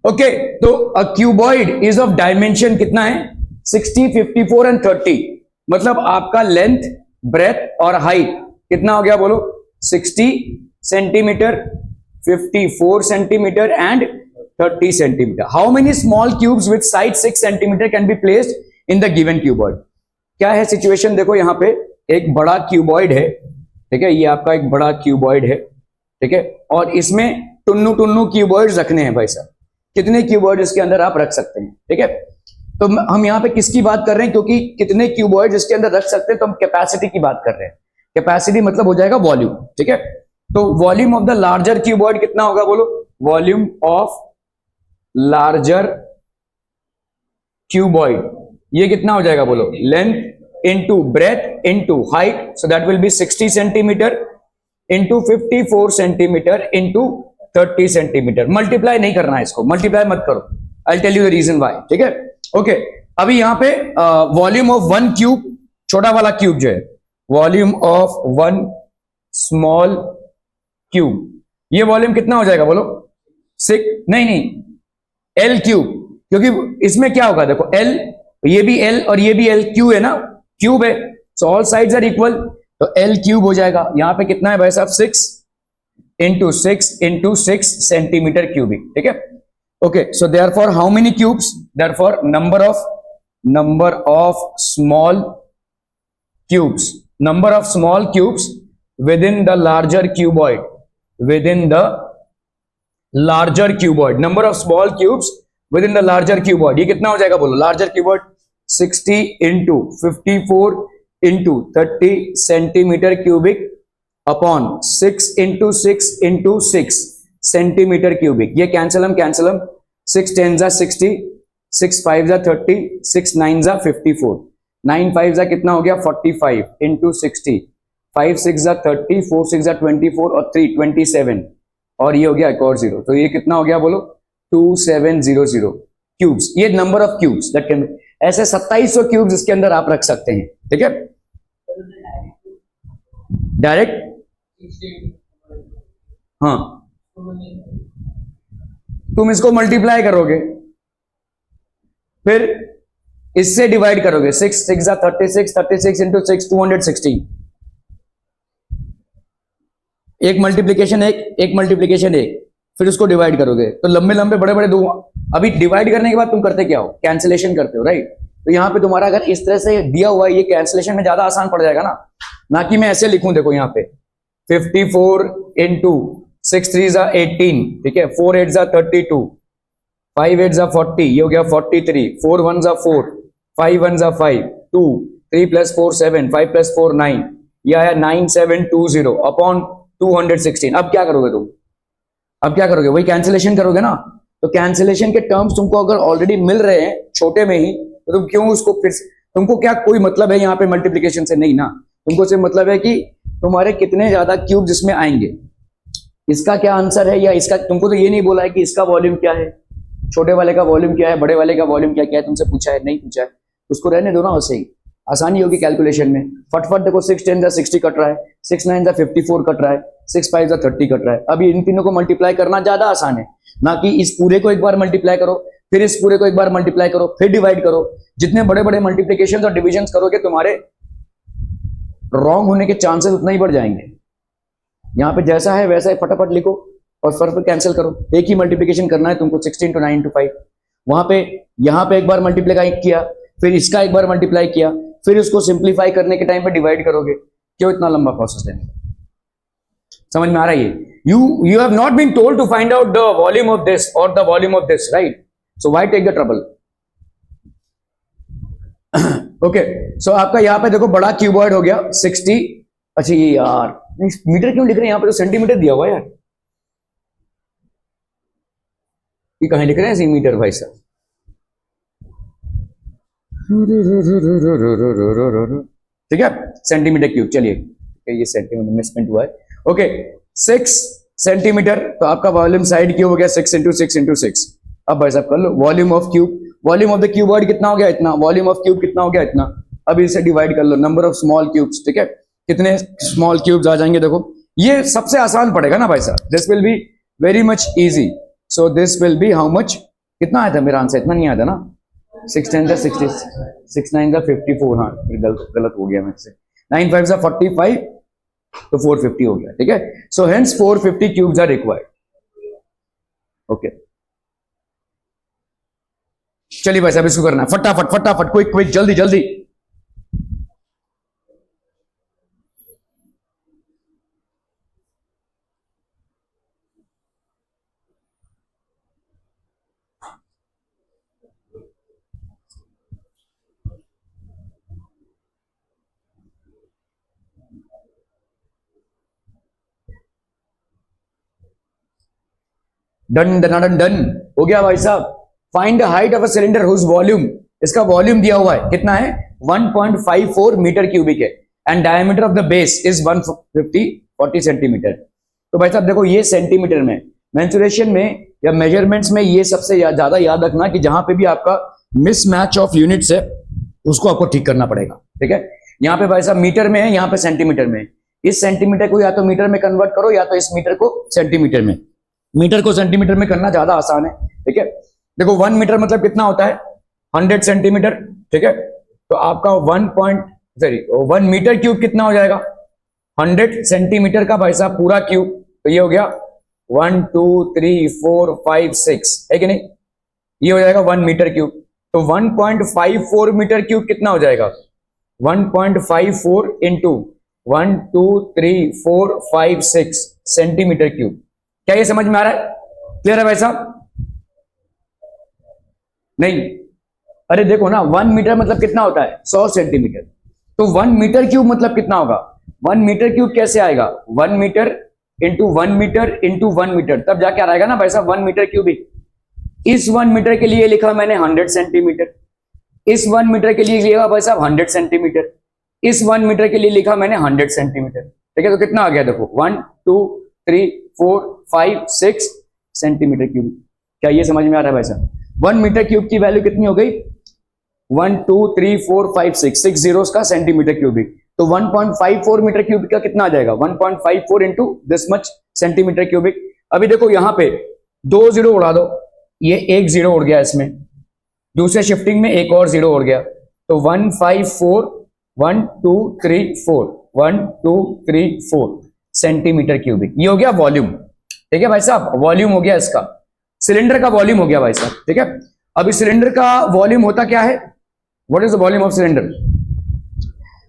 Okay, तो a cuboid is of dimension कितना है 60, 54 एंड 30, मतलब आपका लेंथ, ब्रेथ और हाइट कितना हो गया बोलो 60 centimetre, 54 centimetre and 30 centimetre. How many small cubes with side 6 centimetre can be placed in the given cuboid. क्या है सिचुएशन, देखो यहां पे एक बड़ा क्यूबॉइड है, ठीक है, ये आपका एक बड़ा क्यूबॉइड है, ठीक है, और इसमें टुन्नू टुन्नू क्यूबॉइड्स रखने हैं भाई साहब. कितने क्यूबॉइड इसके अंदर आप रख सकते हैं, ठीक है. तो हम यहां पे किसकी बात कर रहे हैं, क्योंकि कितने क्यूबॉइड इसके अंदर रख सकते हैं तो हम कैपेसिटी की बात कर रहे हैं. कैपेसिटी मतलब हो जाएगा वॉल्यूम, ठीक है. तो volume of the larger cuboid कितना होगा बोलो, वॉल्यूम ऑफ लार्जर क्यूबॉइड ये कितना हो जाएगा बोलो, length into breadth into height, so that will be 60 centimetre into 54 centimetre into 30 centimetre. Multiply नहीं करना है इसको, मल्टीप्लाई मत करो, I tell you the reason why, ठीक है. ओके, अभी यहां पे वॉल्यूम ऑफ वन क्यूब, छोटा वाला क्यूब जो है, volume of one small cube, ये वॉल्यूम कितना हो जाएगा बोलो 6, नहीं एल क्यूब, क्योंकि इसमें क्या होगा देखो एल, ये भी एल और ये भी एल, क्यू है ना, क्यूब है, so all sides are equal, तो एल क्यूब हो जाएगा. यहां पे कितना है भाई साहब 6 इंटू 6 सेंटीमीटर क्यूबिक, ठीक है. Okay, so therefore how many cubes, therefore number of small cubes, number of small cubes within the larger cuboid, within the larger cuboid, number of small cubes within the larger cuboid, ये कितना हो जाएगा बोलो, larger cuboid 60 into 54 into 30 centimetre cubic upon 6 into 6 centimetre cubic. ये cancel 6 10 जा 60, 6 5 जा 30, 6 9 जा 54, 9 5 जा कितना हो गया 45 इंटू 60, 5 6 जा 30, 4 6 जा 24 और 3 27, और ये हो गया एक और 0, तो ये कितना हो गया बोलो 2700 क्यूब्स. ये number of cubes that can, ऐसे 2700 क्यूब्स इसके अंदर आप रख सकते हैं, ठीक है. डायरेक्ट, हाँ, तुम इसको मल्टीप्लाई करोगे, फिर इससे डिवाइड करोगे, 6 6 जा 36, 36 इंटू 6 216, एक मल्टीप्लीकेशन एक मल्टीप्लीकेशन एक, फिर उसको डिवाइड करोगे, तो लंबे लंबे बड़े बड़े दो. अभी डिवाइड करने के बाद तुम करते क्या हो, कैंसिलेशन करते हो, राइट. तो यहां पे तुम्हारा अगर इस तरह से दिया हुआ है, ये कैंसिलेशन में ज्यादा आसान पड़ जाएगा ना कि मैं ऐसे लिखूं. देखो यहां पे 54 इंटू 6 3 जा 18, ठीक है, 4 8 जा 32, 5 8 जा 40, ये हो गया 43, 4 1 जा 4, 5 1 जा 5, 2 3 प्लस 4 7, 5 प्लस 4 9, ये आया 9720 अपॉन 216. अब क्या करोगे तुम, अब क्या करोगे, वही कैंसिलेशन करोगे ना. तो कैंसिलेशन के टर्म्स तुमको अगर ऑलरेडी मिल रहे हैं छोटे में ही, तो तुम क्यों उसको फिर, तुमको क्या कोई मतलब है यहाँ पे मल्टीप्लिकेशन से, नहीं ना. तुमको सिर्फ मतलब है कि तुम्हारे कितने ज्यादा क्यूब्स इसमें आएंगे, इसका क्या आंसर है, या इसका, तुमको तो ये नहीं बोला है कि इसका वॉल्यूम क्या है, छोटे वाले का वॉल्यूम क्या है, बड़े वाले का वॉल्यूम क्या है, तुमसे पूछा है, नहीं पूछा है, उसको रहने दो ना, वैसे ही आसानी होगी कैलकुलेशन में. फटफट देखो 6 10 जा 60 कट रहा है, 6 9 जा 54 कट रहा है, 6 5 जा 30 कट रहा है. अभी इन तीनों को मल्टीप्लाई करना ज्यादा आसान है, ना कि इस पूरे को एक बार मल्टीप्लाई करो, फिर इस पूरे को एक बार मल्टीप्लाई करो, फिर डिवाइड करो. जितने बड़े बड़े मल्टीप्लिकेशन और डिविजन करोगे, तुम्हारे रॉन्ग होने के चांसेस उतना ही बढ़ जाएंगे. यहां पे जैसा है वैसा ही फटाफट लिखो और फिर कैंसिल करो. एक ही मल्टीप्लिकेशन करना है तुमको, 16 9 into 5. वहां पे यहां पे एक बार मल्टीप्लाई किया, फिर इसका एक बार मल्टीप्लाई किया, फिर उसको सिंप्लीफाई करने के टाइम पे डिवाइड करोगे. क्यों इतना लंबा प्रोसेस देना, समझ में आ रहा है. you have not been told to find out the volume of this or the volume of this, right? So why take the trouble? Okay, so आपका यहां पे देखो बड़ा क्यूबॉइड हो गया 60. अच्छा ये यार मीटर क्यों लिख रहे हैं, यहां पे तो सेंटीमीटर दिया हुआ है यार, ये कहां लिख रहे हैं मीटर भाई साहब. ठीक है, सेंटीमीटर क्यूब. चलिए ये सेंटीमीटर मिसप्रिंट हुआ है. ओके, 6 सेंटीमीटर, तो आपका वॉल्यूम साइड क्यूब हो गया 6 इंटू 6 इंटू 6. अब भाई साहब कर low volume of cube, volume of the cuboid कितना हो गया इतना, वॉल्यूम ऑफ क्यूब कितना हो गया इतना. अब इसे डिवाइड कर लो, नंबर ऑफ स्मॉल क्यूब्स, ठीक है, कितने स्मॉल क्यूब्स आ जाएंगे. देखो ये सबसे आसान पड़ेगा ना भाई साहब, this will be very much easy. So this will be how much कितना आया था मेरा आंसर? इतना नहीं आया था ना, 6 10 60, 6 9 54, हाँ फिर गलत हो गया मेरे से, 9 5 45, तो 450 हो गया, ठीक है। So hence 450 cubes are required. Okay, चलिए भाई साहब इसको करना फटाफट फटाफट, क्विक क्विक, जल्दी जल्दी। डन डन डन, हो गया भाई साहब। Find the height of a cylinder whose volume, इसका वॉल्यूम दिया हुआ है कितना है, 1.54 मीटर क्यूबिक है, and diameter of the base is 140 centimetre. तो भाई साहब देखो ये सेंटीमीटर में, मेंसुरेशन में या मेजरमेंट्स में ये सबसे ज्यादा याद रखना कि जहां पे भी आपका मिसमैच ऑफ यूनिट्स है उसको आपको ठीक करना पड़ेगा, ठीक है। यहाँ पे भाई साहब मीटर में है, यहाँ पे सेंटीमीटर में, इस सेंटीमीटर को या तो मीटर में कन्वर्ट करो या तो इस मीटर को सेंटीमीटर में, मीटर को सेंटीमीटर में करना ज्यादा आसान है, ठीक है। देखो 1 मीटर मतलब कितना होता है, 100 सेंटीमीटर, ठीक है। तो आपका 1 मीटर क्यूब कितना हो जाएगा, 100 सेंटीमीटर का भाई साहब पूरा क्यूब, तो ये हो गया 1 2 3 4 5 6, है कि नहीं, ये हो जाएगा 1 मीटर क्यूब। तो 1.54 मीटर क्यूब कितना हो जाएगा, 1.54 इंटू 1 2 3 4 5 6 सेंटीमीटर क्यूब। क्या ये समझ में आ रहा है, क्लियर है भाई साहब? नहीं, अरे देखो ना 1 मीटर मतलब कितना होता है, 100 सेंटीमीटर, तो 1 मीटर क्यूब मतलब कितना होगा, 1 मीटर क्यूब कैसे आएगा, 1 metre into 1 metre into 1 metre, तब जाके आएगा ना भाई साहब 1 मीटर क्यूबिक। इस 1 मीटर के लिए लिखा मैंने 100 सेंटीमीटर, इस 1 मीटर के लिए लिखा भाई साहब 100 सेंटीमीटर, इस 1 मीटर के लिए लिखा मैंने 100 सेंटीमीटर, ठीक है। तो कितना आ गया देखो 1 2 3 4 5 6 सेंटीमीटर क्यूब। क्या ये समझ में आ रहा है भाई साहब? 1 मीटर क्यूब की वैल्यू कितनी हो गई, 1 2 3 4 5 6 जीरोस का सेंटीमीटर क्यूबिक। तो 1.54 मीटर क्यूबिक का कितना आ जाएगा, 1.54 into this much centimetre cubic. अभी देखो यहां पे 2 जीरो उड़ा दो, ये 1 जीरो उड़ गया, इसमें दूसरे शिफ्टिंग में एक और जीरो उड़ गया, तो 154 1 2 3 4 1 2 3 4 सेंटीमीटर क्यूबिक, ये हो गया वॉल्यूम, ठीक है भाई साहब, वॉल्यूम हो गया इसका, सिलेंडर का वॉल्यूम हो गया भाई साहब, ठीक है। अभी सिलेंडर का वॉल्यूम होता क्या है, what is the volume of cylinder,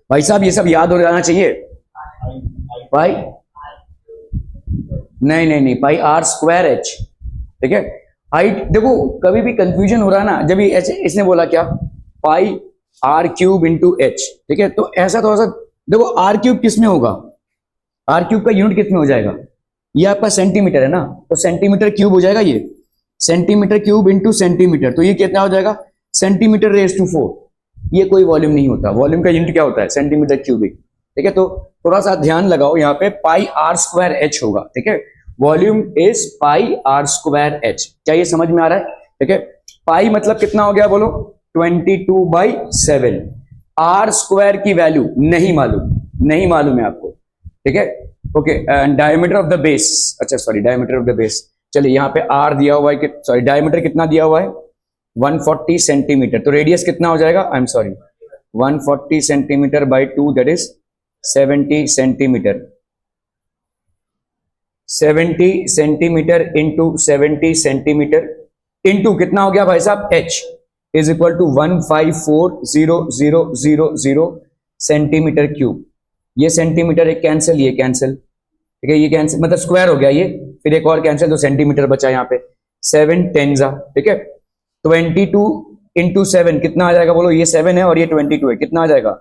भाई साहब ये सब याद हो जाना चाहिए, पाई नहीं नहीं नहीं, पाई आर स्क्वायर एच, ठीक है। हाइट देखो कभी भी कंफ्यूजन हो रहा है ना, जब ऐसे इसने बोला क्या, पाई आर क्यूब इंटू एच, ठीक है। तो ऐसा थोड़ा सा देखो, आर क्यूब किस में होगा, आर क्यूब का यूनिट किस में हो जाएगा, ये आपका सेंटीमीटर है ना, तो सेंटीमीटर क्यूब हो जाएगा, ये सेंटीमीटर क्यूब इंटू सेंटीमीटर, तो ये कितना हो जाएगा, सेंटीमीटर रेज टू 4। ये कोई वॉल्यूम नहीं होता, वॉल्यूम का यूनिट क्या होता है, सेंटीमीटर क्यूबिक, ठीक है। तो थोड़ा सा ध्यान लगाओ, यहाँ पे पाई आर स्क्वायर एच होगा, ठीक है। Volume is pi r square h, क्या ये समझ में आ रहा है, ठीक है। पाई मतलब कितना हो गया बोलो, 22/7। आर स्क्वायर की वैल्यू नहीं मालूम है आपको, ठीक है। Okay, diameter of the base, अच्छा sorry diameter of the base, चलिए यहाँ पे आर दिया हुआ है, सॉरी डायमीटर कितना दिया हुआ है 140 सेंटीमीटर, तो रेडियस कितना हो जाएगा, I am sorry 140 centimetre by 2 that is 70 centimetre, 70 centimetre into 70 centimetre into कितना हो गया भाई साहब, h is equal to 1540000 centimetre cube. ये सेंटीमीटर एक कैंसिल, ये कैंसिल, ठीक है, ये कैंसिल मतलब स्क्वायर हो गया ये, फिर एक और कैंसिल, तो सेंटीमीटर बचा यहाँ पे 7 10, ठीक है। 22 इंटू 7 कितना आ जाएगा बोलो, ये 7 है और ये 22 है, कितना आ जाएगा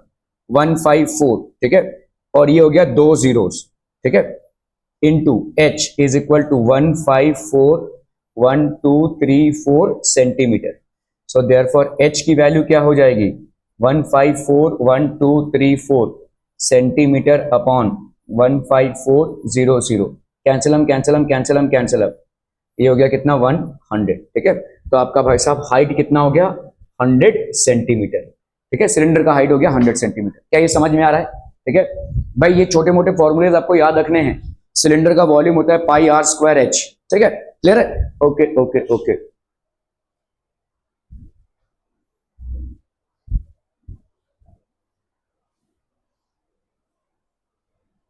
154, ठीक है। और ये हो गया 2 जीरोस, ठीक है, into h is equal to 1541234 centimetre. So therefore h की वैल्यू क्या हो जाएगी, 1541234 सेंटीमीटर अपॉन 15400, कैंसिल, ये हो गया कितना 100, ठीक है। तो आपका भाई साहब हाइट कितना हो गया 100 सेंटीमीटर, ठीक है, सिलेंडर का हाइट हो गया 100 सेंटीमीटर। क्या ये समझ में आ रहा है, ठीक है भाई, ये छोटे मोटे फॉर्मूलेज आपको याद रखने हैं। सिलेंडर का वॉल्यूम होता है पाई आर स्क्वायर एच, ठीक है, क्लियर है, ओके ओके ओके।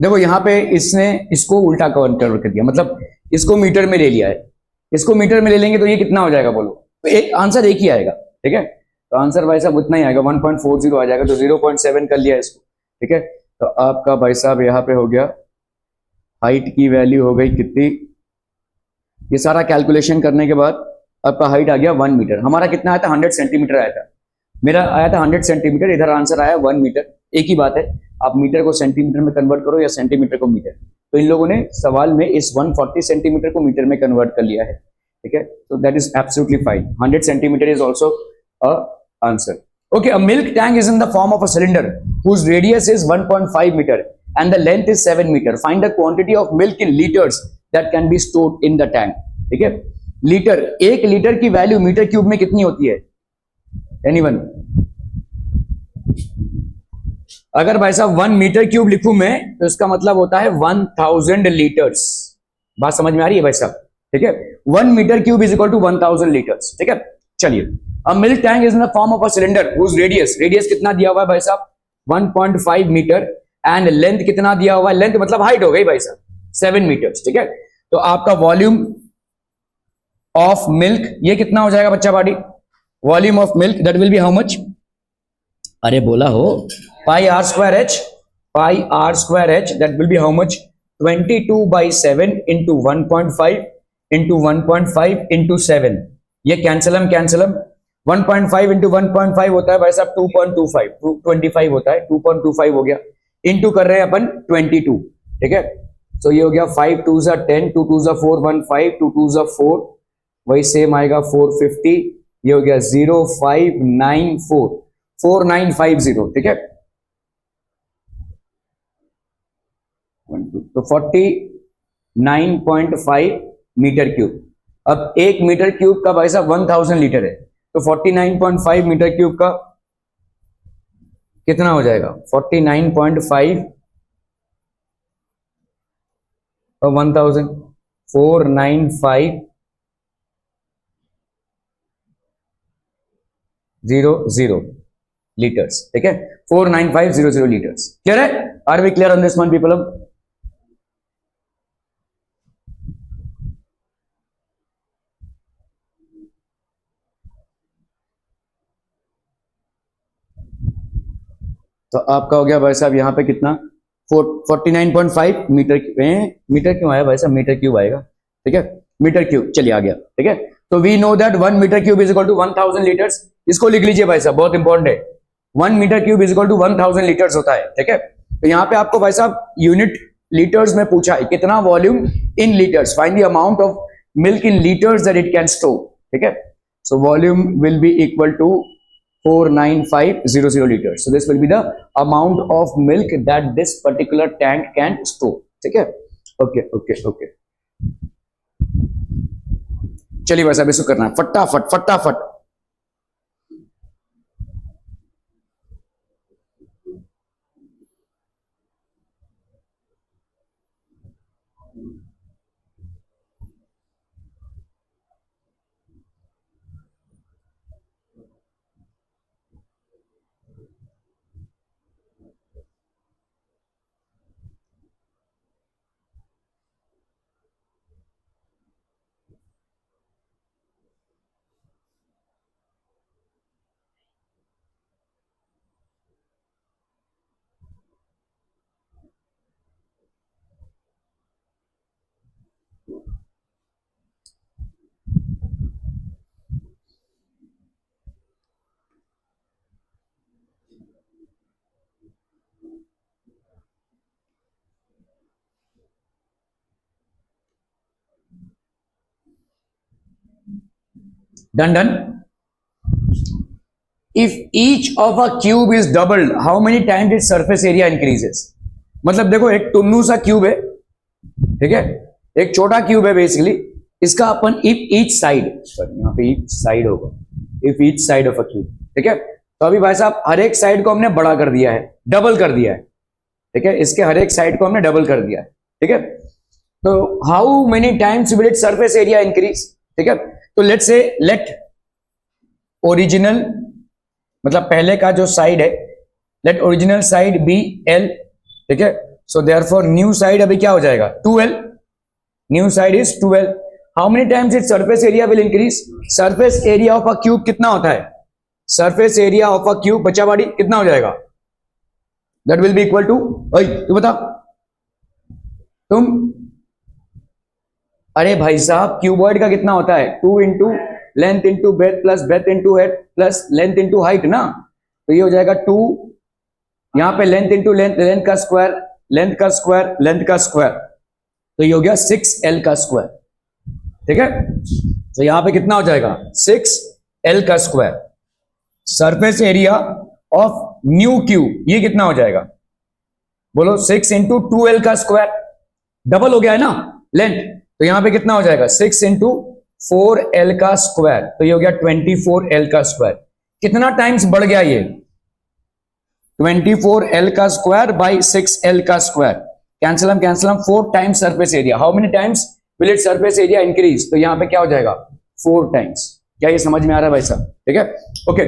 देखो यहाँ पे इसने इसको उल्टा कन्वर्ट कर दिया, मतलब इसको मीटर में ले लिया है, इसको मीटर में ले लेंगे तो ये कितना हो जाएगा बोलो, तो एक आंसर एक ही आएगा, ठीक है। तो आंसर भाई साहब उतना ही आएगा, 1.40 आ जाएगा, तो 0.7 कर लिया इसको, ठीक है। तो आपका भाई साहब यहाँ पे हो गया, हाइट की वैल्यू हो गई कितनी, ये सारा कैलकुलेशन करने के बाद आपका हाइट आ गया 1 मीटर। हमारा कितना आया था, 100 सेंटीमीटर आया था, मेरा आया था 100 सेंटीमीटर, इधर आंसर आया 1 मीटर। एक ही बात है, आप मीटर को सेंटीमीटर में कन्वर्ट करो या सेंटीमीटर को मीटर। तो इन लोगों ने सवाल में इस 140 सेंटीमीटर को मीटर में कन्वर्ट कर लिया है, ठीक है। तो that is absolutely fine, 100 centimetre is also a answer. Okay, a milk tank is in the form of a cylinder whose radius is 1.5 meter and the length is 7 meter. Find the quantity of milk in liters that can be stored in the tank. ठीक है, litre, 1 litre की value metre cube में कितनी होती है, anyone? अगर भाई साहब 1 मीटर क्यूब लिखूं मैं तो इसका मतलब होता है 1000 लीटर्स। बात समझ में आ रही है भाई साहब, ठीक है। 1 metre cube is equal to 1000 litres, ठीक है। चलिए, A milk tank is in the form of a cylinder whose radius कितना दिया हुआ है भाई साहब, 1.5 मीटर, एंड लेंथ कितना दिया हुआ है, लेंथ मतलब हाइट हो गई भाई साहब 7 मीटर्स, ठीक है। तो आपका वॉल्यूम ऑफ मिल्क ये कितना हो जाएगा बच्चा party, volume of milk that will be how much, अरे बोला हो, pi r square h that will be how much, 22/7 into 1.5 into 1.5 into 7, ये कैंसलम 1.5 इंटू 1.5 होता है भाई साहब 2.25 होता है, 2.25 हो गया, इंटू कर रहे हैं अपन 22, ठीक है। तो ये हो गया 5 2 जा 10, 2 2 जा 4, 1 5, 2 2 जा 4, वही सेम आएगा 450, ये हो गया 0594 4950, ठीक है। तो 49.5 मीटर क्यूब। अब 1 मीटर क्यूब का भाई साहब 1000 लीटर है, तो 49.5 मीटर क्यूब का कितना हो जाएगा, 49.5 और 1000, 49500 लीटर्स, ठीक है, 49500 लीटर्स। क्लियर है, are we clear on this one people? तो आपका हो गया भाई साहब यहाँ पे कितना, 49.5 मीटर क्यों आया भाई साहब, मीटर क्यूब आएगा, ठीक है, मीटर क्यूब। चलिए आ गया, ठीक है। तो we know that 1 metre cube is equal to 1000 litres, इसको लिख लीजिए भाई साहब, बहुत इंपॉर्टेंट है, 1 metre cube is equal to 1000 litres होता है, ठीक है। तो यहाँ पे आपको भाई साहब यूनिट लीटर्स में पूछा है, कितना volume in litres, find the amount of milk in litres that it can store, ठीक है। So volume will be equal to 49500 liters. So this will be the amount of milk that this particular tank can store. ठीक है, okay okay okay. चलिए भाई साहब इसको करना है फटाफट। Done. If each of a cube is doubled, how many times its surface area increases? मतलब देखो एक टुन्नू सा क्यूब है, ठीक है, एक छोटा क्यूब है बेसिकली, इसका अपन इफ ईच साइड, यहाँ पे ईच साइड होगा, if each side of a cube, ठीक है। तो अभी भाई साहब हर एक साइड को हमने बड़ा कर दिया है, डबल कर दिया है, ठीक है, इसके हर एक साइड को हमने डबल कर दिया है, ठीक है। तो how many times will it surface area increase, ठीक है। तो लेट ओरिजिनल, मतलब पहले का जो साइड है, let original side be L, ठीक है। सो देयरफॉर न्यू साइड अभी क्या हो जाएगा 2L, new side is 2L. How many times it surface area will increase? Surface area of a cube कितना होता है? Surface area of a cube बच्चावाड़ी कितना हो जाएगा? That will be equal to, तू बता तुम, अरे भाई साहब क्यूबॉइड का कितना होता है? 2 into length into breadth plus breadth into head plus length into height ना. तो ये हो जाएगा 2, यहां पे लेंथ इंटू लेंथ, लेंथ का स्क्वायर, लेंथ का स्क्वायर, लेंथ का स्क्वायर, तो ये हो गया 6L का स्क्वायर. ठीक है, तो यहां पे कितना हो जाएगा? 6L का square. Surface area of new cube ये कितना हो जाएगा? बोलो 6 इंटू 2L का स्क्वायर, डबल हो गया है ना लेंथ, तो यहां पे कितना हो जाएगा? 6 इंटू 4L का स्क्वायर, तो ये हो गया 24L का स्क्वायर. कितना टाइम्स बढ़ गया ये? 24L का स्क्वायर बाई 6L का square. Cancel 4 times surface area. How many times will it surface area increase? तो यहां पे क्या हो जाएगा? 4 टाइम्स. क्या ये समझ में आ रहा है भाई साहब? ठीक है, okay.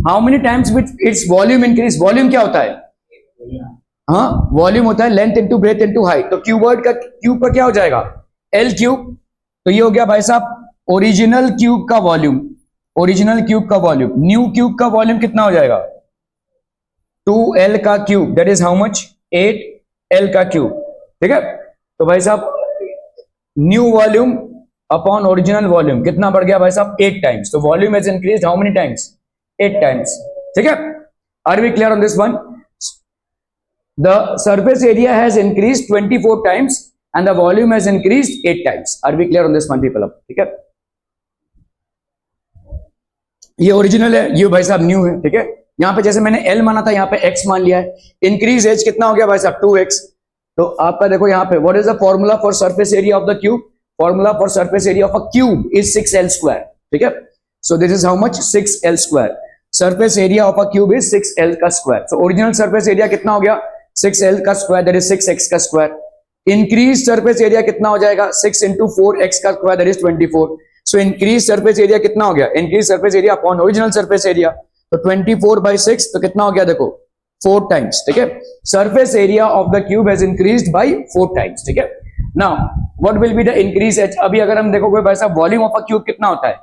How many times with its volume increase? Volume क्या होता है? हाँ, वॉल्यूम होता है length into breath into height. तो क्यूबॉइड का क्यूब का क्या हो जाएगा? L cube. तो ये हो गया भाई साहब ओरिजिनल क्यूब का वॉल्यूम, ओरिजिनल क्यूब का वॉल्यूम. न्यू क्यूब का वॉल्यूम कितना हो जाएगा? 2L का cube, that is how much? 8L का क्यूब. ठीक है, तो भाई साहब new volume upon original volume कितना बढ़ गया भाई साहब? 8 टाइम्स. तो volume has increased how many times? 8 times. ठीक है, are we clear on this one? The surface area has increased 24 times and the volume has increased 8 times. Are we clear on this one people? ठीक है, ये original है, ये भाई साहब new है. ठीक है, यहां पे जैसे मैंने L माना था, यहां पे X मान लिया है. इंक्रीज एज कितना हो गया भाई साहब? 2X. तो आपका देखो यहां पे what is the formula for surface area of the cube? Formula for surface area of a cube is 6L square. ठीक है, so this is how much? 6L square. Surface area of a cube is 6L का square. So original surface area कितना हो गया? 6L का square, that is 6X का square. Increase surface area कितना हो जाएगा? 6 इंटू 4X का square, that is 24. So increase surface area कितना हो गया? Increase surface area upon original surface area, तो 24/6, तो कितना हो गया देखो? 4 टाइम्स. ठीक है, surface area of the cube has increased by 4 times. ठीक है, now what will be the increase H? अभी अगर हम देखोगे भाई साहब वॉल्यूम ऑफ अ क्यूब कितना होता है?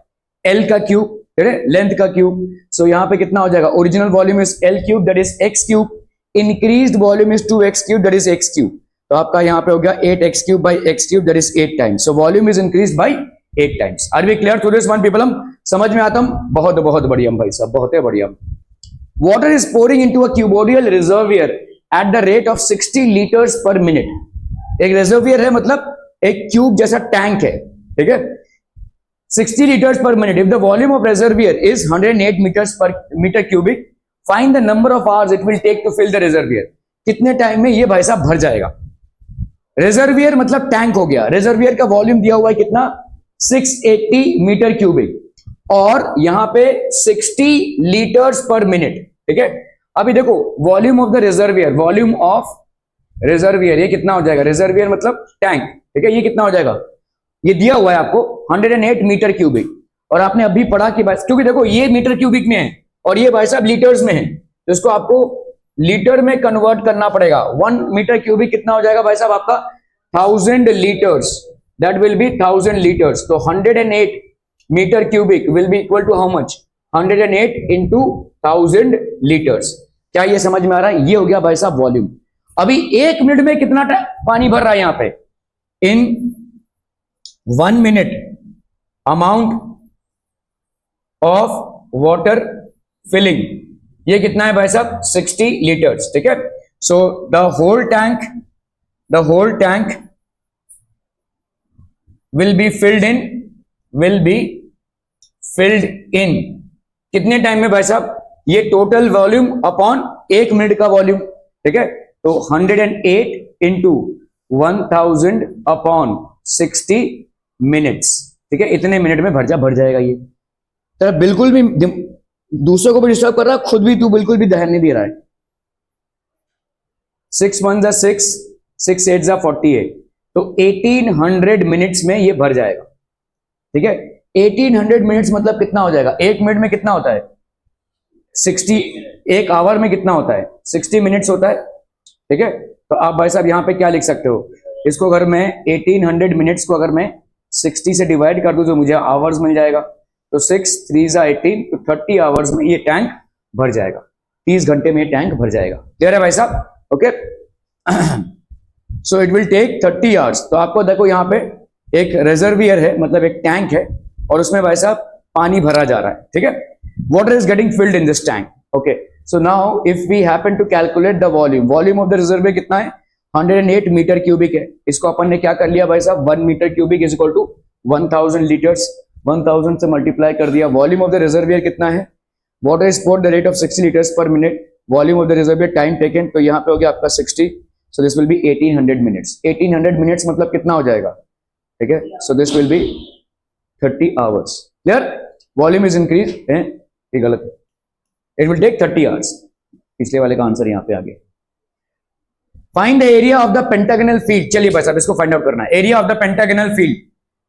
L का क्यूब, ठीक है, लेंथ का क्यूब. सो यहां पे कितना हो जाएगा? Original volume is L cube, that is X cube. Increased volume is 2X cube, that is X cube. तो आपका यहां पे हो गया 8X cube by X cube, that is 8 times. So volume is increase by 8 times. Are we clear to this one people? हम समझ में आता हम? बहुत बहुत बढ़िया भाई साहब, बहुत ही बढ़िया. Water is pouring into a cuboidal reservoir at the rate of 60 litres per minute. एक रिजर्वियर है, मतलब एक क्यूब जैसा टैंक है. ठीक है, 60 litres per minute. If the volume of reservoir is 108 metres per metre cubic, find the number of hours it will take to fill the reservoir. कितने time में ये भाई साहब भर जाएगा? रिजर्वियर मतलब टैंक हो गया. रिजर्वियर का वॉल्यूम दिया हुआ है कितना? 680 मीटर क्यूबिक, और यहां पे 60 लीटर्स पर मिनट. ठीक है, अभी देखो volume of the reservoir, volume of reservoir ये कितना हो जाएगा? रिजर्वियर मतलब टैंक. ठीक है, ये कितना हो जाएगा? ये दिया हुआ है आपको 108 मीटर क्यूबिक, और आपने अभी पढ़ा कि भाई, क्योंकि देखो ये मीटर क्यूबिक में है और ये भाई साहब लीटर्स में है, तो इसको आपको लीटर में कन्वर्ट करना पड़ेगा. 1 मीटर क्यूबिक कितना हो जाएगा भाई साहब आपका? 1000 litres. That will be 1000 litres. तो 108 metre cubic will be equal to how much? 108 into 1000 litres. क्या ये समझ में आ रहा है? ये हो गया भाई साहब वॉल्यूम. अभी 1 मिनट में कितना पानी भर रहा है यहां पे? In 1 minute amount of water filling, ये कितना है भाई साहब? 60 लीटर्स. ठीक है, so the whole tank will be filled in कितने टाइम में भाई साहब? ये टोटल वॉल्यूम अपॉन 1 मिनट का वॉल्यूम. ठीक है, तो 108 इंटू 1000 अपॉन 60 मिनट्स. ठीक है, इतने मिनट में भर जाएगा ये. तो बिल्कुल भी दूसरों को भी डिस्टर्ब कर रहा है, खुद भी तू बिल्कुल भी ध्यान नहीं दे रहा है. 6 1 जा 6, 6 8 जा 48, तो 1800 मिनट्स में ये भर जाएगा. ठीक है, 1800 मिनट्स मतलब कितना हो जाएगा? 1 मिनट में कितना होता है? 60. 1 आवर में कितना होता है? 60 मिनट्स होता है. ठीक है, तो आप भाई साहब यहाँ पे क्या लिख सकते हो, इसको अगर मैं 1800 मिनट्स को अगर मैं 60 से डिवाइड कर दूं तो मुझे आवर्स मिल जाएगा। तो 6 3 जा 18, तो 30 आवर्स में ये टैंक भर जाएगा, 30 घंटे में ये टैंक भर जाएगा। क्लियर है भाई साहब? Okay. So it will take 30 hours. तो आपको देखो यहाँ पे एक रिजर्वियर है, मतलब एक टैंक है, और उसमें भाई साहब पानी भरा जा रहा है, ठीक है। Water is getting filled in this tank. Okay, so now if we happen to calculate the volume of the reservoir कितना है, 108 मीटर क्यूबिक है। इसको अपन ने क्या कर लिया भाई साहब, 1 metre cubic is equal to 1000 litres, 1000 से मल्टीप्लाई कर दिया। वॉल्यूम ऑफ द रिजर्वियर कितना है, water is poured the rate of 60 litres per minute, volume of the reservoir time taken, तो यहाँ पे हो गया आपका 60, so this will be 1800 minutes. 1800 minutes मतलब कितना हो जाएगा, ठीक है। So this will be 30 hours. Clear? Volume is increase है, ये गलत है, इट विल टेक 30 आवर्स। पिछले वाले का आंसर यहाँ पे आ गया। Find the area of the pentagonal field. चलिए भाई साहब इसको फाइंड आउट करना है। Area of the pentagonal field,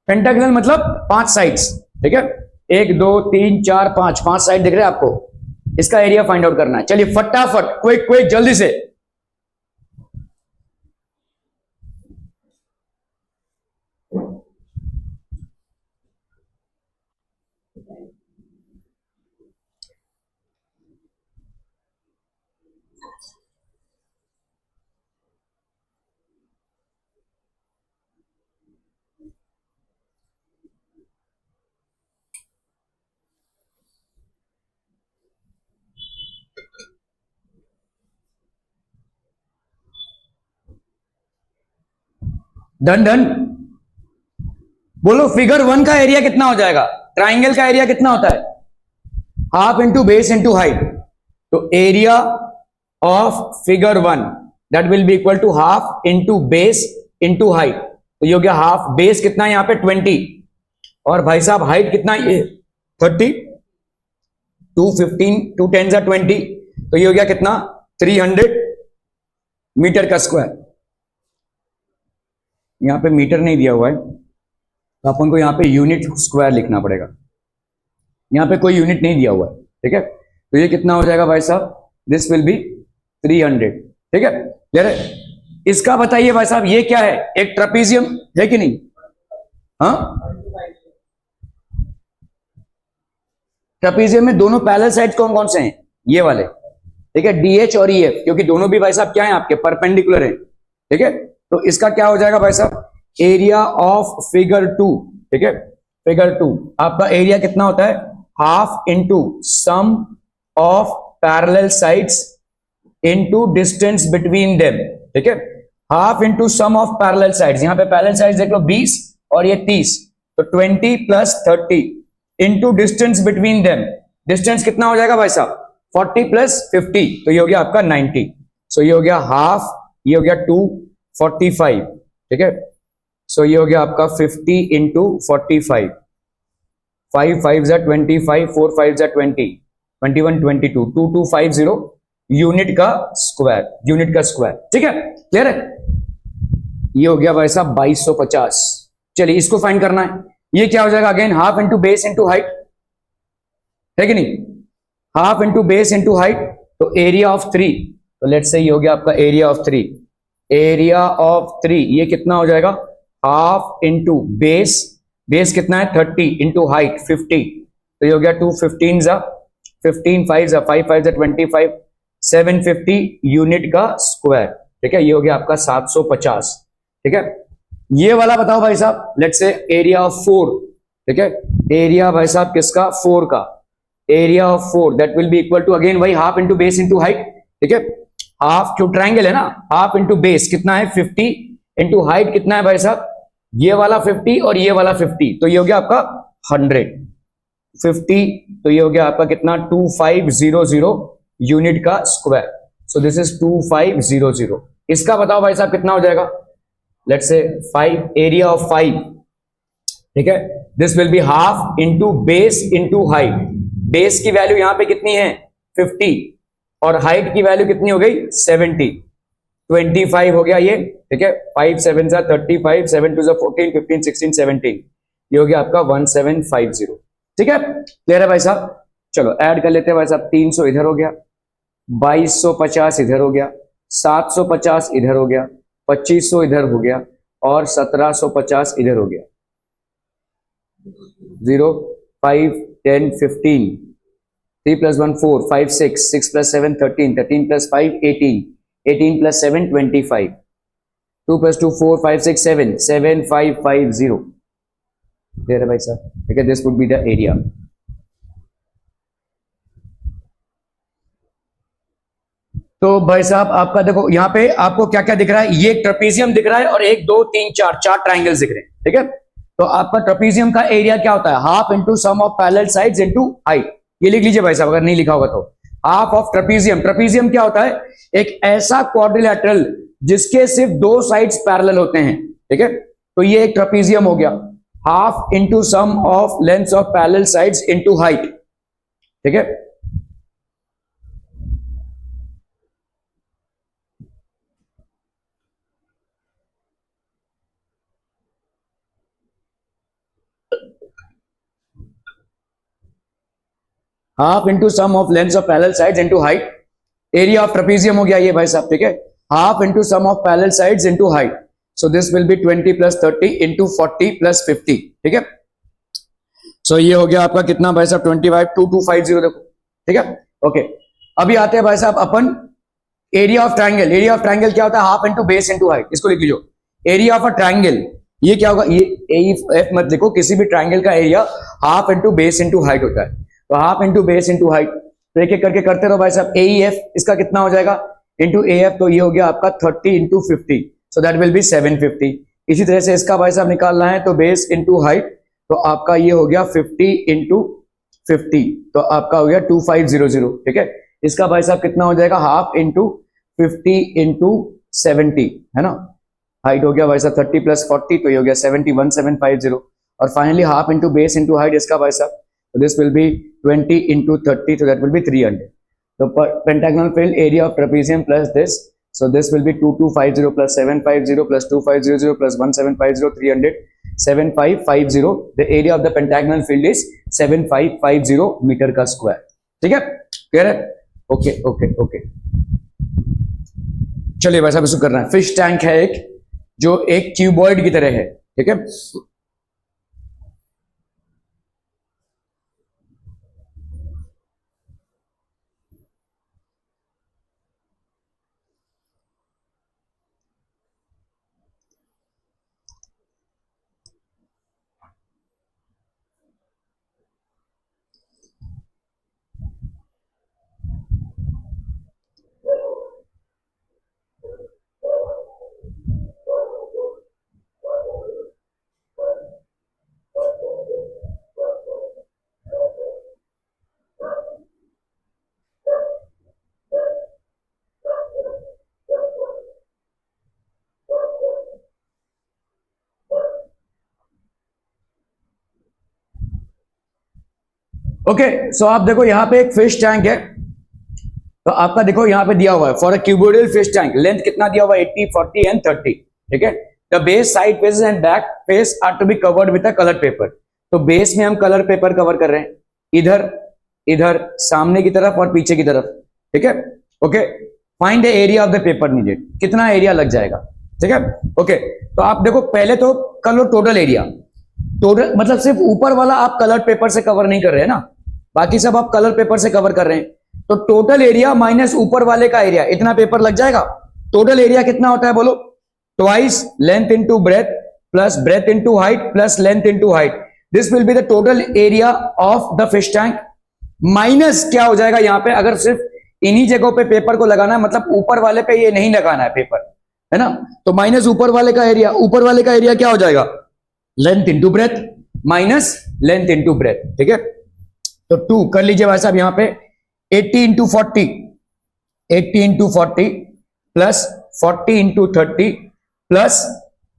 pentagonal मतलब 5 साइड्स, ठीक है, 1 2 3 4 5, 5 साइड दिख रहे हैं आपको, इसका एरिया फाइंड आउट करना है। चलिए फटाफट, क्विक क्विक, जल्दी से। डन डन, बोलो फिगर 1 का एरिया कितना हो जाएगा। ट्राइंगल का एरिया कितना होता है, half into base into height. तो area of figure 1 that will be equal to half into base into height. तो ये हो गया हाफ, बेस कितना है यहाँ पे 20, और भाई साहब हाइट कितना है 30, 2 15 2 10 जा 20, तो ये हो गया कितना 300 मीटर का स्क्वायर। यहाँ पे मीटर नहीं दिया हुआ है, तो अपन को यहाँ पे यूनिट स्क्वायर लिखना पड़ेगा। यहाँ पे कोई यूनिट नहीं दिया हुआ है, ठीक है। तो ये कितना हो जाएगा भाई साहब, दिस विल बी 300, ठीक है। क्लियर है? इसका बताइए भाई साहब ये क्या है, एक ट्रेपेजियम है कि नहीं? हाँ, ट्रेपेजियम में दोनों पैरेलल साइड कौन कौन से हैं, ये वाले, ठीक है, DH और EF, क्योंकि दोनों भी भाई साहब क्या है आपके परपेंडिकुलर है, ठीक है। तो इसका क्या हो जाएगा भाई साहब, एरिया ऑफ फिगर 2, ठीक है। फिगर 2 आपका एरिया कितना होता है, half into sum of parallel sides into distance between them, ठीक है। Half into sum of parallel sides, यहां पे पैरेलल साइड्स देख लो 20 और ये 30, तो 20 + 30 into distance between them. Distance कितना हो जाएगा भाई साहब, 40 + 50, तो ये हो गया आपका 90। सो ये हो गया हाफ, ये हो गया 245, ठीक है। सो ये हो गया आपका 50 इंटू 45, 5 5 जा 25, 4 5 जा 20, 21 22, 2250 यूनिट का स्क्वायर, यूनिट का स्क्वायर, ठीक है। क्लियर है? ये हो गया भाई साहब 2250। चलिए इसको फाइंड करना है। ये क्या हो जाएगा, again half into base into height, है कि नहीं, half into base into height, तो एरिया ऑफ 3, तो लेट्स से ये हो गया आपका एरिया ऑफ 3, एरिया ऑफ 3 ये कितना हो जाएगा, हाफ इंटू बेस, बेस कितना है 30 इंटू हाइट 50, तो ये हो गया 2 15 जा 15, 5 जा 5 5 जा 25, 750 यूनिट का स्क्वायर, ठीक है। ये हो गया आपका 750, ठीक है। ये वाला बताओ भाई साहब, लेट्स से एरिया ऑफ 4, ठीक है, एरिया भाई साहब किसका, 4 का, area of 4 that will be equal to again वही half into base into height, ठीक है। हाफ क्यों, ट्राइंगल है ना, हाफ इंटू बेस कितना है 50 इंटू हाइट कितना है भाई साहब, ये वाला 50 और ये वाला 50, तो ये हो गया आपका 100, 50, तो ये हो गया आपका कितना 2500 यूनिट का स्क्वायर। So this is 2500। इसका बताओ भाई साहब कितना हो जाएगा, लेट्स से 5, एरिया ऑफ 5, ठीक है, this will be half into base into height. Base की वैल्यू यहां पे कितनी है 50 और हाइट की वैल्यू कितनी हो गई 70, 25 हो गया ये, ठीक है, 5 7 जा 35, 7 2 जा 14, 15 16 17, ये हो गया आपका 1750, ठीक है। क्लियर है भाई साहब? चलो ऐड कर लेते हैं भाई साहब, 300 इधर हो गया, 2250 इधर हो गया, 750 इधर हो गया, 2500 इधर हो गया और 1750 इधर हो गया। 0 5 10 15, 3 + 1 4, 5 6, 6 + 7 13, 13 + 5 18, 18 + 7 25, 2 + 2 4 5 6 7, 7 5 5 0 there है भाई साहब, ठीक है। This would be the area. तो भाई साहब आपका देखो यहाँ पे आपको क्या क्या दिख रहा है, ये एक ट्रेपेजियम दिख रहा है और 1 2 3 4 चार ट्राइंगल्स दिख रहे हैं, ठीक है। तो आपका ट्रेपेजियम का एरिया क्या होता है, half into sum of parallel sides into height. ये लिख लीजिए भाई साहब अगर नहीं लिखा होगा तो, हाफ ऑफ ट्रेपेजियम। ट्रेपेजियम क्या होता है, एक ऐसा क्वाड्रिलैटरल जिसके सिर्फ 2 साइड्स पैरेलल होते हैं, ठीक है। तो ये एक ट्रेपेजियम हो गया, half into sum of lengths of parallel sides into height, ठीक है। Half into sum of lengths of parallel sides into height. Area of trapezium हो गया ये भाई साहब, ठीक है। Half into sum of parallel sides into height, so this will be 20 + 30 into 40 + 50, ठीक है। सो ये हो गया आपका कितना भाई साहब, 25 2250 देखो, ठीक है। ओके, अभी आते हैं भाई साहब अपन area of triangle. Area of triangle क्या होता है, half into base into height. इसको लिख लीजिए, एरिया ऑफ अ ट्राइंगल ये क्या होगा, ये एफ मत लिखो, किसी भी ट्राइंगल का area half into base into height होता है। तो half into base into height, तो एक एक करके करते रहो भाई साहब। AEF इसका कितना हो जाएगा इंटू AF, तो ये हो गया आपका 30 into 50, so that will B 750। इसी तरह से इसका भाई साहब निकालना है तो बेस इंटू हाइट, तो आपका ये हो गया 50 इंटू 50, तो आपका हो गया 2500, ठीक है। इसका भाई साहब कितना हो जाएगा, हाफ इंटू 50 इंटू 70, है ना। हाइट हो गया भाई साहब 30 + 40, तो ये हो गया 70 1750। और finally half into base into height इसका भाई साहब, so this will be 20 into 30, so that will be 300. So pentagonal filled area of trapezium plus this, so this will be 2250 plus 750 plus 2500 plus 1750, 300, 7550. The area of the pentagonal field is 7550 metre का square, ठीक है। Clear है, okay okay okay. चलिए भाई साहब इसको करना है। फिश टैंक है एक, जो एक क्यूबॉइड की तरह है, ठीक है। ओके, सो आप देखो यहां पे एक फिश टैंक है, तो आपका देखो यहां पे दिया हुआ है for a cuboidal fish tank, length कितना दिया हुआ है 80 40 एंड 30, ठीक है। The base side faces and back face are to be covered with a colour paper. तो बेस में हम कलर पेपर कवर कर रहे हैं, इधर इधर सामने की तरफ और पीछे की तरफ, ठीक है। Okay, find the area of the paper needed, कितना एरिया लग जाएगा, ठीक है। ओके, तो आप देखो पहले तो कर लो टोटल एरिया। टोटल मतलब सिर्फ ऊपर वाला आप कलर पेपर से कवर नहीं कर रहे हैं ना, बाकी सब आप कलर पेपर से कवर कर रहे हैं। तो टोटल एरिया माइनस ऊपर वाले का एरिया, इतना पेपर लग जाएगा। टोटल एरिया कितना होता है बोलो, twice length into breadth plus breadth into height plus length into height, this will be the total area of the fish tank. Minus क्या हो जाएगा यहाँ पे, अगर सिर्फ इन्हीं जगहों पे पेपर को लगाना है, मतलब ऊपर वाले पे ये नहीं लगाना है पेपर, है ना। तो माइनस ऊपर वाले का एरिया, ऊपर वाले का एरिया क्या हो जाएगा, length into breath minus length into breath, ठीक है। तो 2 कर लीजिए भाई साहब यहाँ पे 80 into 40, 80 into 40 plus 40 into 30 plus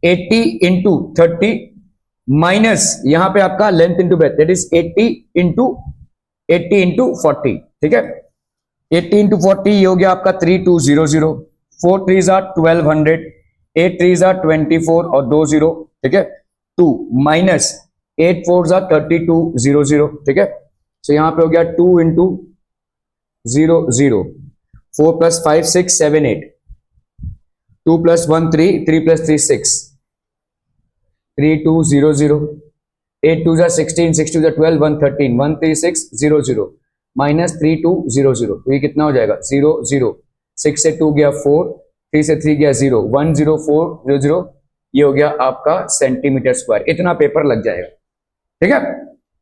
80 into 30 minus यहां पे आपका length into breath, that is 80 into 40, ठीक है। 80 इंटू 40 ये हो गया आपका 3200, 4 3s are 1200, 8 3s are 24 और 2 0, ठीक है। 2 माइनस 8 4s are 3200, ठीक है। सो यहां पे हो गया 2 इंटू 0 0, 4 + 5 6 7 8, 2 + 1 3, 3 + 3 6, 3 2 0 0, 8 2 16, 6 2 12, 1 13, 1 3 6 0 0 माइनस 3 2 0 0, तो ये कितना हो जाएगा 0 0, 6 से 2 गया 4, 3 से 3 गया 0, 1 0 4 0 0, ये हो गया आपका सेंटीमीटर स्क्वायर। इतना पेपर लग जाएगा, ठीक है।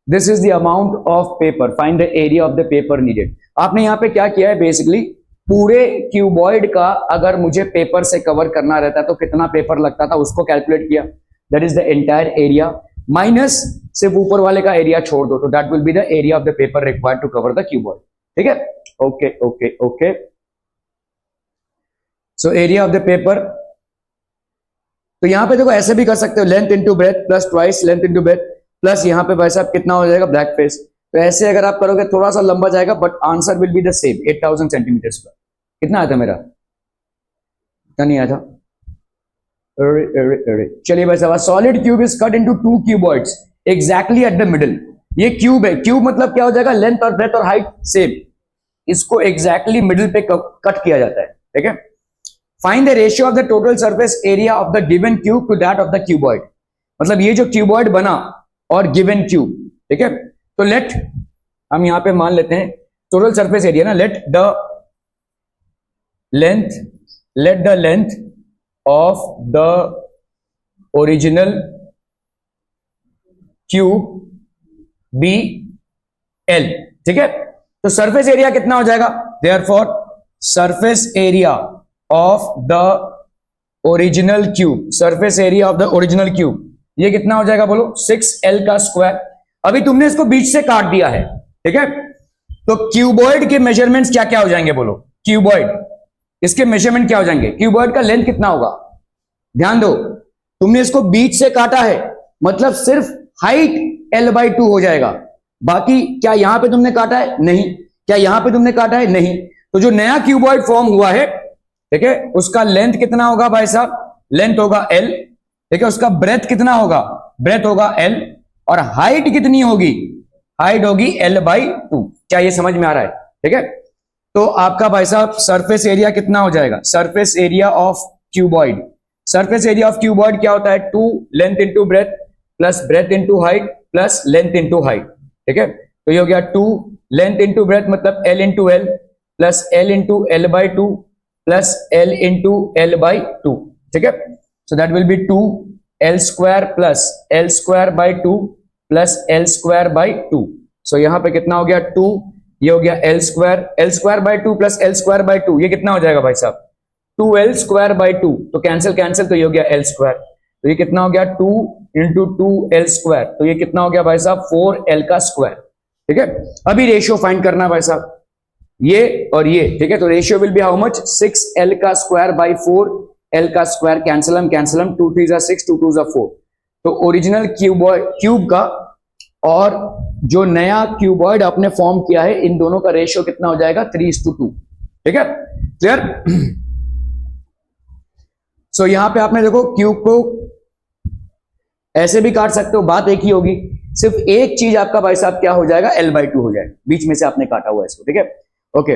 This is the amount of paper, find the area of the paper needed. आपने यहाँ पे क्या किया है, बेसिकली पूरे क्यूबॉइड का अगर मुझे पेपर से कवर करना रहता तो कितना पेपर लगता था उसको कैलकुलेट किया, that is the entire area, minus सिर्फ ऊपर वाले का एरिया छोड़ दो, तो that will be the area of the paper required to cover the cuboid, ठीक है। Okay okay okay, so area of the paper, तो यहां पे देखो ऐसे भी कर सकते हो, length into breadth plus twice length into breadth, plus यहां पे भाई साहब कितना हो जाएगा ब्लैक फेस। तो ऐसे अगर आप करोगे थोड़ा सा लंबा जाएगा, but answer will be the same, 8000 centimetre square. कितना आया था मेरा, इतना नहीं आया था। चलिए भाई साहब, solid cube is cut into 2 cuboids exactly at the middle. ये क्यूब है, क्यूब मतलब क्या हो जाएगा, लेंथ और ब्रेथ और हाइट सेम, इसको एग्जैक्टली मिडिल पे कट किया जाता है, ठीक है। Find the ratio of the total surface area of the given cube two that of the cuboid, मतलब ये जो क्यूबॉइड बना और गिवन क्यूब, ठीक है। तो लेट हम यहां पे मान लेते हैं टोटल सरफेस एरिया ना, let the length of the original cube be L, ठीक है। तो सरफेस एरिया कितना हो जाएगा, therefore surface area of the original cube, surface area of the original cube, ये कितना हो जाएगा बोलो, 6L का स्क्वायर। अभी तुमने इसको बीच से काट दिया है, ठीक है। तो क्यूबॉइड के मेजरमेंट्स क्या क्या हो जाएंगे बोलो, क्यूबॉइड इसके मेजरमेंट क्या हो जाएंगे, क्यूबॉइड का लेंथ कितना होगा, ध्यान दो, तुमने इसको बीच से काटा है मतलब सिर्फ हाइट L/2 हो जाएगा, बाकी क्या यहां पे तुमने काटा है, नहीं, क्या यहां पे तुमने काटा है, नहीं। तो जो नया क्यूबॉइड फॉर्म हुआ है, ठीक है, उसका लेंथ कितना होगा भाई साहब, लेंथ होगा L, ठीक है। उसका ब्रेथ कितना होगा, ब्रेथ होगा L, और हाइट कितनी होगी, हाइट होगी L/2। क्या ये समझ में आ रहा है, ठीक है। तो आपका भाई साहब सरफेस एरिया कितना हो जाएगा, surface area of cuboid, surface area of cuboid क्या होता है, 2 length into breadth plus breadth into height plus length into height, ठीक है। तो ये हो गया 2 लेंथ इंटू ब्रेथ मतलब L into L plus L into L/2 plus L into L/2, ठीक है। सो that will B 2L square plus L square by 2 plus L square by 2। सो यहां पे कितना हो गया 2, ये हो गया L square by 2 plus L square by 2, ये कितना हो जाएगा भाई साहब 2L स्क्वायर बाई 2, तो कैंसिल, तो ये हो गया L स्क्वायर, तो ये कितना हो गया 2 इंटू 2L स्क्वायर, तो ये कितना हो गया भाई साहब 4L का स्क्वायर, ठीक है। अभी रेशियो फाइंड करना है भाई साहब, ये और ये, ठीक है। तो ratio will be how much, 6L का स्क्वायर बाई 4L का स्क्वायर, कैंसिलम 2 3 जा 6, 2 2 जा 4। तो ओरिजिनल क्यूब का और जो नया क्यूबॉइड आपने फॉर्म किया है, इन दोनों का रेशियो कितना हो जाएगा 3:2, ठीक है, क्लियर। सो यहां पे आपने देखो क्यूब को ऐसे भी काट सकते हो, बात एक ही होगी, सिर्फ एक चीज आपका भाई साहब क्या हो जाएगा, L/2 हो जाएगा, बीच में से आपने काटा हुआ है इसको, ठीक है। Okay,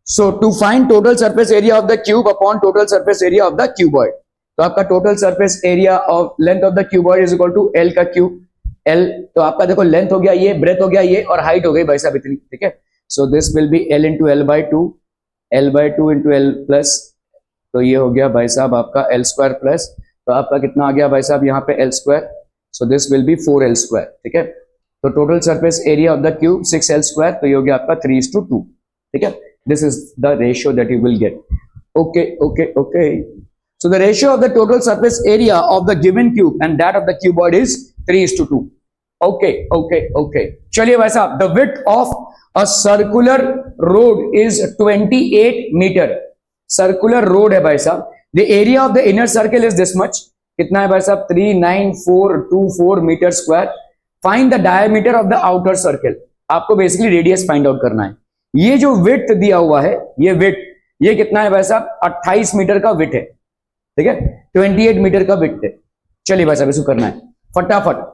so to find total surface area of the cube upon total surface area of the cuboid, तो आपका total surface area of length of the cuboid is equal to L का क्यूब, L, तो आपका देखो length हो गया ये, breath हो गया ये, और हाइट हो गई भाई साहब इतनी, ठीक है। So this will B L into L/2, L/2 into L plus, तो ये हो गया भाई साहब आपका L स्क्वायर प्लस, तो आपका कितना आ गया भाई साहब यहाँ पे L square, so this will B 4L square, ठीक है। तो total surface area of the cube 6L square, तो ये हो गया आपका 3:2, ठीक है। This is the ratio that you will get. Okay okay okay, so the ratio of the total surface area of the given cube and that of the cuboid is 3:2। Okay okay okay, चलिए भाई साहब, the width of a circular road is 28 metre, circular road है भाई साहब, the area of the inner circle is this much, कितना है भाई साहब 39424 metre square, find the diameter of the outer circle, आपको बेसिकली रेडियस फाइंड आउट करना है। ये जो विड्थ दिया हुआ है, ये विड्थ, ये कितना है भाई साहब 28 मीटर का विड्थ है, ठीक है, 28 मीटर का विड्थ है। चलिए भाई साहब इसको करना है फटाफट,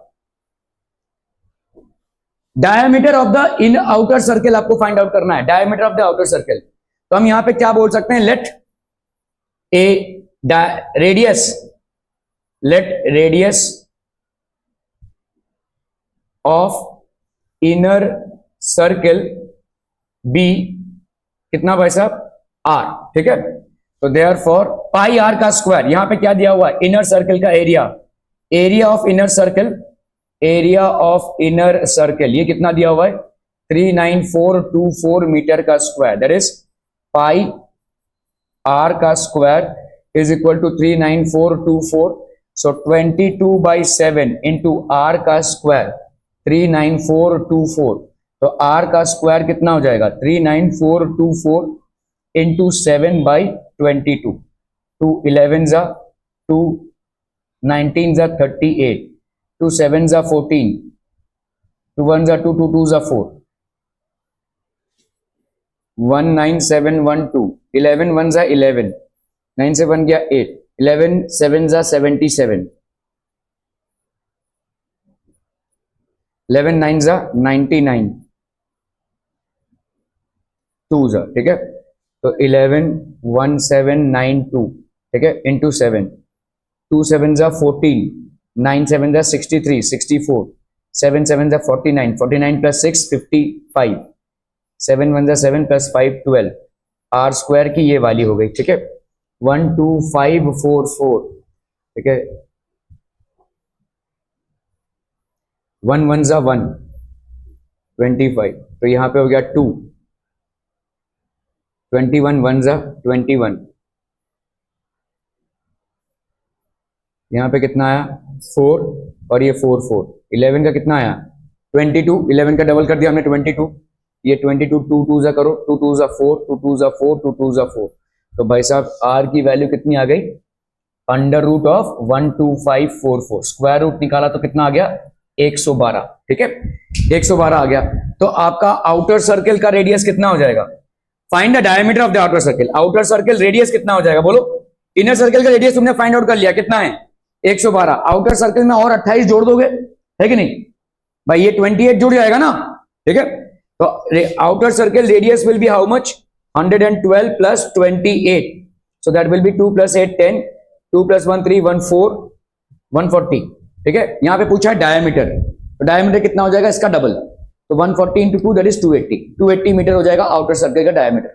diameter of the in outer circle आपको फाइंड आउट करना है, diameter of the outer circle. तो हम यहां पे क्या बोल सकते हैं, let a radius, let radius of inner circle be कितना भाई साहब, आर, ठीक है। तो देयरफॉर पाई आर का स्क्वायर, यहां पे क्या दिया हुआ है, इनर सर्कल का area, area of inner circle, area of inner circle ये कितना दिया हुआ है, 39424 मीटर का square, that is pi are का square is equal to 39424, so 22/7 into r का स्क्वायर 39424, तो आर का स्क्वायर कितना हो जाएगा, 39424 इंटू 7/22, 2 11 जा 2 19 जा 38, 2 7 जा 14, 2 1 जा 2, 2 2 जा 4, 19712, 11 1 जा 11, 9 से 1 गया 8, 11 7 जा 77, 11 9 जा 99, 2 जा, ठीक है। तो 111792, ठीक है, इंटू 7, 2 7 जा 14, 9 7 जा 63 64, 7 7 जा 49, 49 प्लस 6 55, 7 1 जा 7 प्लस 5 12, आर स्क्वायर की ये वाली हो गई, ठीक है, 12544, ठीक है, 1 1 जा 1 25, तो यहां पे हो गया 2, 21 1 जा 21, यहां पे कितना आया 4 और ये 4 4, 11 का कितना आया 22, 11 का डबल कर दिया हमने 22, ये 22 2 2 जा करो, 2 2 जा 4, 2 2 जा 4, 2 2 जा 4, तो भाई साहब आर की वैल्यू कितनी आ गई, under root of 12544, square root निकाला तो कितना आ गया 112, ठीक है, 112 आ गया। तो आपका आउटर सर्कल का रेडियस कितना हो जाएगा, find the diameter of the outer circle, outer circle radius कितना हो जाएगा बोलो, इनर सर्कल का रेडियस तुमने फाइंड आउट कर लिया कितना है 112, आउटर सर्कल में और 28 जोड़ दोगे, है कि नहीं भाई, ये 28 जुड़ जाएगा ना, ठीक है। तो outer circle radius will be how much, 112 plus 28, so that will B 2 plus 8 10, 2 plus 1 3 1 4 140, ठीक है। यहां पे पूछा है डायमीटर, तो डायमीटर कितना हो जाएगा इसका डबल, तो 140 इंटू 2 दैट इज 280 मीटर हो जाएगा आउटर सर्कल का डायमीटर,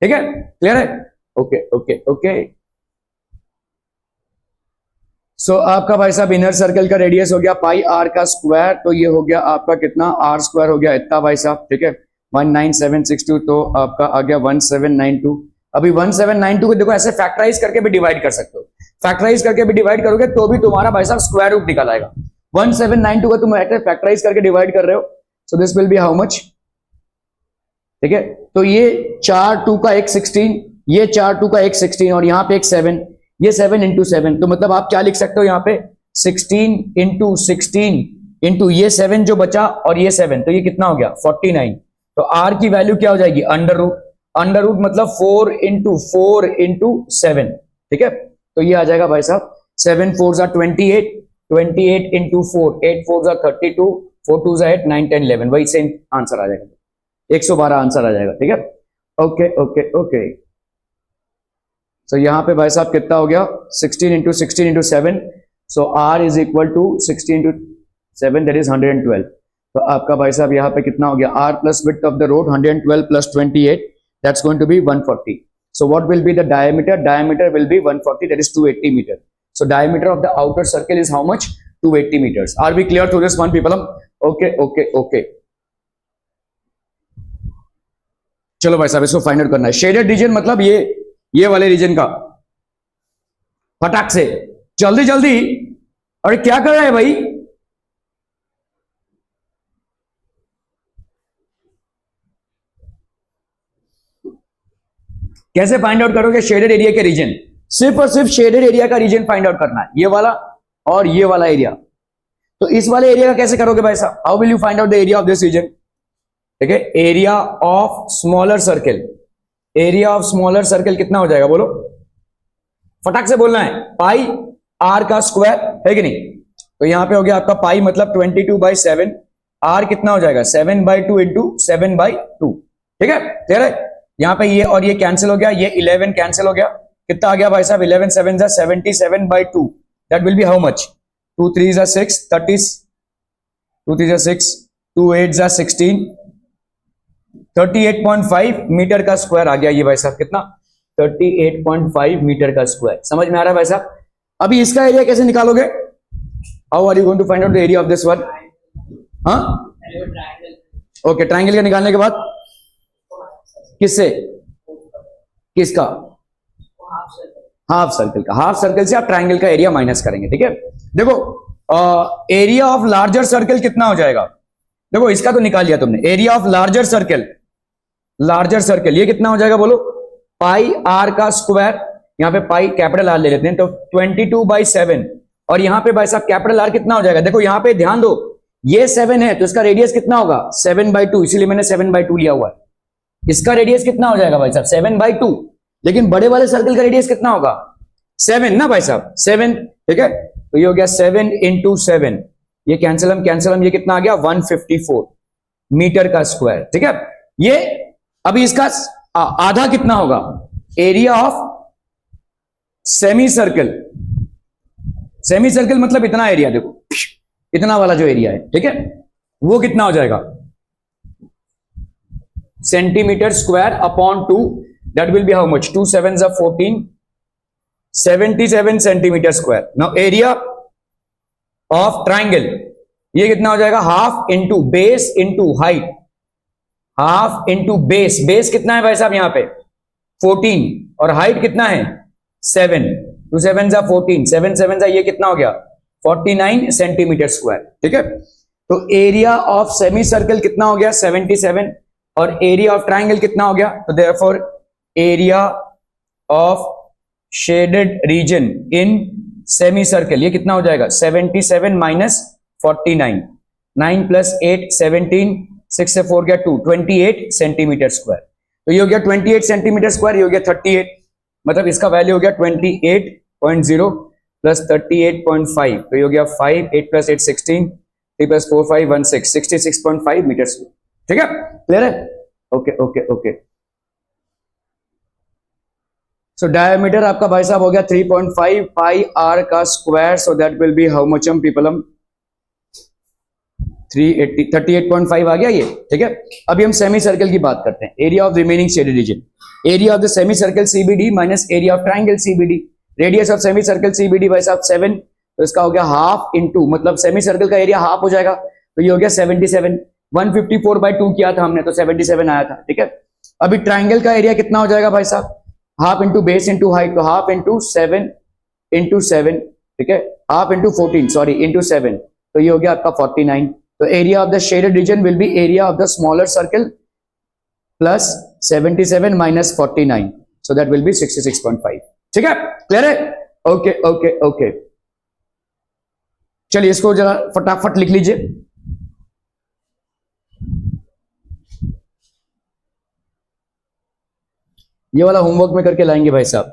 ठीक है, क्लियर है, ओके ओके ओके। सो आपका भाई साहब इनर सर्कल का रेडियस हो गया पाई आर का स्क्वायर, तो ये हो गया आपका कितना, आर स्क्वायर हो गया इतना भाई साहब, ठीक है, 19762, तो आपका आ गया 1792। अभी 1792 को देखो ऐसे फैक्टराइज करके भी डिवाइड कर सकते हो, फैक्टराइज करके भी डिवाइड करोगे तो भी तुम्हारा भाई साहब स्क्वायर रूट निकल आएगा, 1792 को तुम फैक्टराइज करके डिवाइड कर रहे हो, सो this will be how much, ठीक है। तो ये 4 2 का एक 16, ये 4 2 का एक 16 और यहाँ पे एक 7, ये 7 इंटू 7, तो मतलब आप क्या लिख सकते हो यहाँ पे 16 इंटू 16 इंटू ये 7 जो बचा और ये 7, तो ये कितना हो गया 49। तो आर की वैल्यू क्या हो जाएगी अंडर रूट मतलब 4 इंटू 7, ठीक है। तो ये आ जाएगा भाई साहब 7 4 जा 28, 28 इंटू 4, 8 4 जा 32, 4 2 जा 8, 9 10 11, वही सेम आंसर आ जाएगा, 112 आंसर आ जाएगा, ठीक है, ओके ओके ओके। सो यहां पे भाई साहब कितना हो गया 16 into 7, so R is equal to 60 into 7 that is 112। तो आपका भाई साहब यहाँ पे कितना हो गया, R plus width of the road 112 plus 28 that's going to be 140। So what will be the diameter will be 140 that is 280 metre. So diameter of the outer circle is how much 280 meters. Are we clear through this one people? Okay. चलो भाई साहब इसको find out करना है। Shaded region मतलब ये वाले reason का, फटाक से जल्दी। अरे क्या कर रहा है भाई, कैसे फाइंड आउट करोगे शेडेड एरिया के रीजन? सिर्फ और सिर्फ शेडेड एरिया का रीजन फाइंड आउट करना है, ये वाला और ये वाला एरिया। तो इस वाले एरिया का कैसे करोगे भाई साहब? How will you find out the area of this region? ठीक है, area of smaller circle, area of smaller circle कितना हो जाएगा बोलो, फटाक से बोलना है, पाई आर का स्क्वायर है कि नहीं। तो यहां पे हो गया आपका पाई मतलब 22/7, आर कितना हो जाएगा 7/2 इंटू 7/2। ठीक है, क्लियर है। यहां पे ये और ये कैंसिल हो गया, ये 11 कैंसिल हो गया, कितना आ गया भाई साहब, 11 7 जा 77/2, that will be how much, 2 3 जा 6 30, 2 3 जा 6, 2 8 जा 16, 38.5 मीटर का स्क्वायर आ गया ये भाई साहब, कितना 38.5 मीटर का स्क्वायर। समझ में आ रहा है भाई साहब? अभी इसका एरिया कैसे निकालोगे? How are you going to find out the area of this one? हाँ ओके, ट्राइंगल का निकालने के बाद किससे, किसका, हाफ सर्कल का, हाफ सर्कल से आप ट्राइंगल का एरिया माइनस करेंगे। ठीक है, देखो एरिया ऑफ लार्जर सर्कल कितना हो जाएगा, देखो इसका तो निकाल लिया तुमने, area of larger circle, larger circle ये कितना हो जाएगा बोलो, पाई आर का स्क्वायर, यहां पे पाई कैपिटल आर ले लेते हैं तो 22/7, और यहां पे भाई साहब कैपिटल आर कितना हो जाएगा, देखो यहां पे ध्यान दो, ये 7 है तो इसका रेडियस कितना होगा 7/2, इसीलिए मैंने 7/2 लिया हुआ है। इसका रेडियस कितना हो जाएगा भाई साहब 7/2, लेकिन बड़े वाले सर्कल का रेडियस कितना होगा 7 ना भाई साहब, 7। ठीक है, तो ये हो गया 7 × 7, ये कैंसिल ये कितना आ गया 154 मीटर का स्क्वायर। ठीक है, ये अभी इसका आधा कितना होगा, area of semi circle, semi circle मतलब इतना एरिया, देखो इतना वाला जो एरिया है, ठीक है, वो कितना हो जाएगा centimetre square upon 2, that will be how much, 2 7 14, 77 centimetre square. Now area of triangle ये कितना हो जाएगा, half into base into height, half into base, base कितना है भाई साहब यहां पे 14, और हाइट कितना है 7, 2 7 14, 7 7 ये कितना हो गया 49 सेंटीमीटर स्क्वायर। ठीक है, तो एरिया ऑफ सेमी सर्कल कितना हो गया 77, और एरिया ऑफ ट्राइंगल कितना हो गया, तो therefore area of shaded region in semi circle ये कितना हो जाएगा 77 माइनस 49, 9 + 8 17, 6 से 4 गया 2, 28 सेंटीमीटर स्क्वायर। तो ये हो गया 28 सेंटीमीटर स्क्वायर, ये हो गया 38, मतलब इसका वैल्यू हो गया 28.0 प्लस 38.5, तो ये हो गया 5, 8 + 8 16, 3 + 4 5 16, 66.5 मीटर स्क्वायर। ठीक है, क्लियर है? Okay okay okay, so diameter आपका भाई साहब हो गया 3.5 पाई आर का square, so that will be how much people, 38.5 आ गया ये। ठीक है, अभी हम सेमी सर्कल की बात करते हैं, area of remaining shaded region, area of the semi circle CBD minus area of triangle CBD, radius of semi circle CBD भाई साहब 7, तो इसका हो गया हाफ इंटू, मतलब सेमी सर्कल का एरिया हाफ हो जाएगा, तो ये हो गया 77, 154/2 किया था हमने तो 77 आया था। ठीक है, अभी ट्राइंगल का एरिया कितना हो जाएगा भाई साहब, half into base into height, तो हाफ इंटू 7 इंटू 7, ठीक है, हाफ इंटू 14 सॉरी इंटू 7, तो ये हो गया आपका 49। तो area of the shaded region will be area of the smaller circle plus 77 minus 49, so that will B 66.5। ठीक है, क्लियर है? ओके ओके ओके, चलिए इसको जरा फटाफट लिख लीजिए। ये वाला होमवर्क में करके लाएंगे भाई साहब।